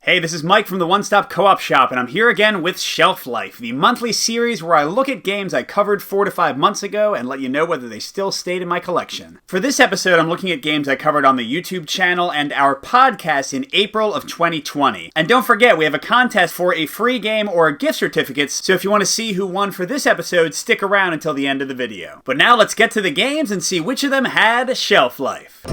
Hey, this is Mike from the One Stop Co-op Shop, and I'm here again with Shelf Life, the monthly series where I look at games I covered 4 to 5 months ago and let you know whether they still stayed in my collection. For this episode, I'm looking at games I covered on the YouTube channel and our podcast in April of 2020. And don't forget, we have a contest for a free game or gift certificates, so if you want to see who won for this episode, stick around until the end of the video. But now let's get to the games and see which of them had Shelf Life.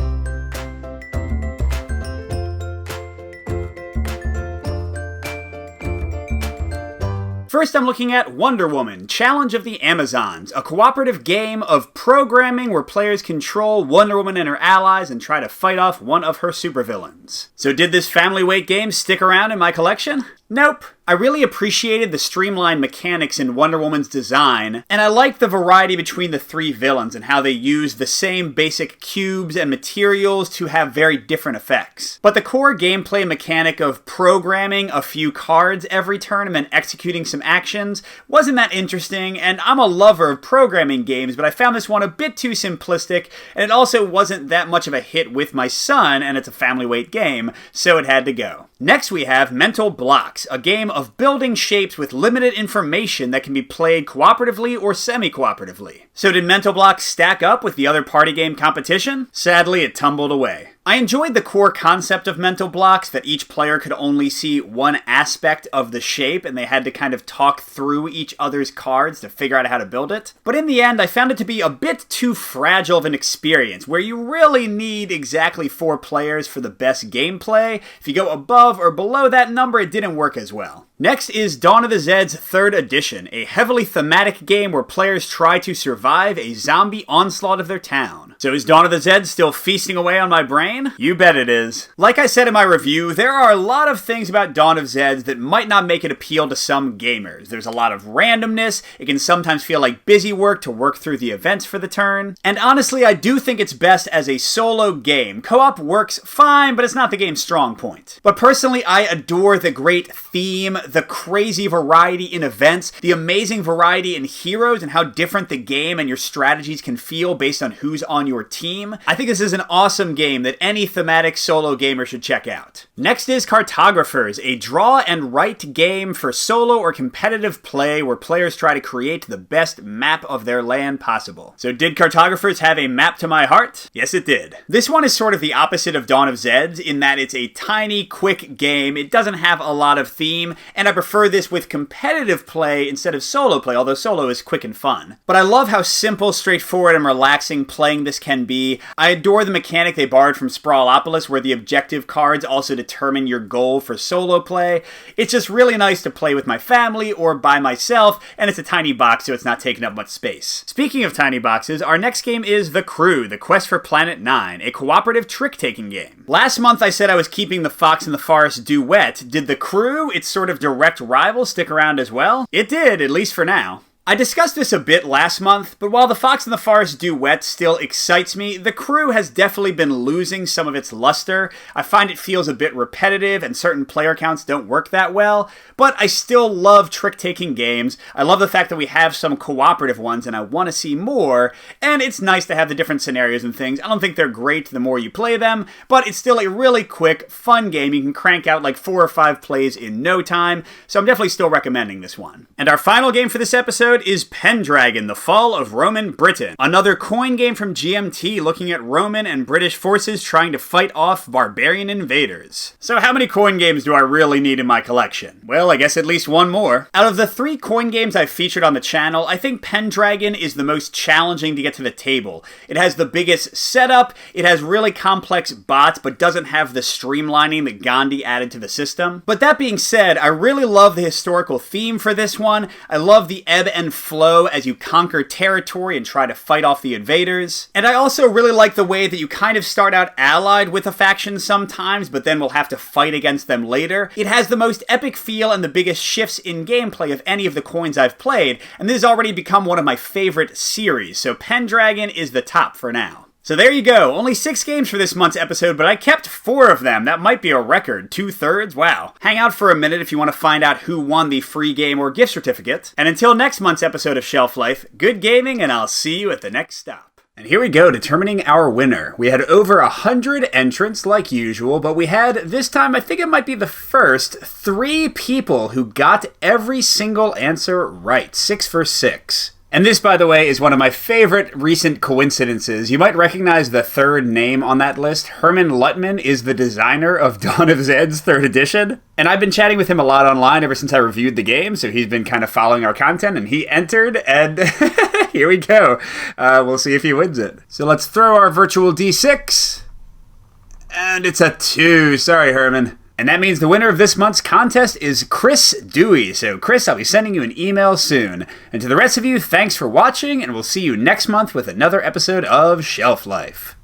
First, I'm looking at Wonder Woman, Challenge of the Amazons, a cooperative game of programming where players control Wonder Woman and her allies and try to fight off one of her supervillains. So did this family weight game stick around in my collection? Nope. I really appreciated the streamlined mechanics in Wonder Woman's design, and I liked the variety between the three villains and how they use the same basic cubes and materials to have very different effects. But the core gameplay mechanic of programming a few cards every turn and then executing some actions wasn't that interesting, and I'm a lover of programming games, but I found this one a bit too simplistic, and it also wasn't that much of a hit with my son, and it's a family weight game, so it had to go. Next we have Mental Blocks, a game of building shapes with limited information that can be played cooperatively or semi-cooperatively. So did Mental Blocks stack up with the other party game competition? Sadly, it tumbled away. I enjoyed the core concept of Mental Blocks, that each player could only see one aspect of the shape and they had to kind of talk through each other's cards to figure out how to build it. But in the end, I found it to be a bit too fragile of an experience, where you really need exactly 4 players for the best gameplay. If you go above or below that number, it didn't work as well. Next is Dawn of the Zeds 3rd Edition, a heavily thematic game where players try to survive a zombie onslaught of their town. So is Dawn of the Zeds still feasting away on my brain? You bet it is. Like I said in my review, there are a lot of things about Dawn of Zeds that might not make it appeal to some gamers. There's a lot of randomness, it can sometimes feel like busy work to work through the events for the turn, and honestly I do think it's best as a solo game. Co-op works fine, but it's not the game's strong point. But personally, I adore the great theme, the crazy variety in events, the amazing variety in heroes, and how different the game and your strategies can feel based on who's on your team. I think this is an awesome game that any thematic solo gamer should check out. Next is Cartographers, a draw and write game for solo or competitive play where players try to create the best map of their land possible. So did Cartographers have a map to my heart? Yes, it did. This one is sort of the opposite of Dawn of Zeds in that it's a tiny, quick game. It doesn't have a lot of theme, and I prefer this with competitive play instead of solo play, although solo is quick and fun. But I love how simple, straightforward, and relaxing playing this can be. I adore the mechanic they borrowed from Sprawlopolis, where the objective cards also determine your goal for solo play. It's just really nice to play with my family or by myself, and it's a tiny box, so it's not taking up much space. Speaking of tiny boxes, our next game is The Crew, The Quest for Planet 9, a cooperative trick-taking game. Last month I said I was keeping the Fox and the Forest duet. Did The Crew, its sort of direct rival, stick around as well? It did, at least for now. I discussed this a bit last month, but while the Fox and the Forest duet still excites me, The Crew has definitely been losing some of its luster. I find it feels a bit repetitive and certain player counts don't work that well, but I still love trick-taking games. I love the fact that we have some cooperative ones and I want to see more, and it's nice to have the different scenarios and things. I don't think they're great the more you play them, but it's still a really quick, fun game. You can crank out like 4 or 5 plays in no time, so I'm definitely still recommending this one. And our final game for this episode is Pendragon, The Fall of Roman Britain. Another coin game from GMT looking at Roman and British forces trying to fight off barbarian invaders. So how many coin games do I really need in my collection? Well, I guess at least one more. Out of the 3 coin games I've featured on the channel, I think Pendragon is the most challenging to get to the table. It has the biggest setup, it has really complex bots, but doesn't have the streamlining that Gandhi added to the system. But that being said, I really love the historical theme for this one. I love the ebb and flow as you conquer territory and try to fight off the invaders. And I also really like the way that you kind of start out allied with a faction sometimes, but then will have to fight against them later. It has the most epic feel and the biggest shifts in gameplay of any of the coins I've played, and this has already become one of my favorite series, so Pendragon is the top for now. So there you go, only 6 games for this month's episode, but I kept 4 of them. That might be a record, 2/3, wow. Hang out for a minute if you want to find out who won the free game or gift certificate. And until next month's episode of Shelf Life, good gaming, and I'll see you at the next stop. And here we go, determining our winner. We had over 100 entrants like usual, but we had, this time, I think it might be the first, 3 people who got every single answer right. 6 for 6. And this, by the way, is one of my favorite recent coincidences. You might recognize the third name on that list. Herman Luttman is the designer of Dawn of Zeds 3rd edition. And I've been chatting with him a lot online ever since I reviewed the game, so he's been kind of following our content, and he entered, and here we go. We'll see if he wins it. So let's throw our virtual D6. And it's a 2. Sorry, Herman. And that means the winner of this month's contest is Chris Dewey. So, Chris, I'll be sending you an email soon. And to the rest of you, thanks for watching, and we'll see you next month with another episode of Shelf Life.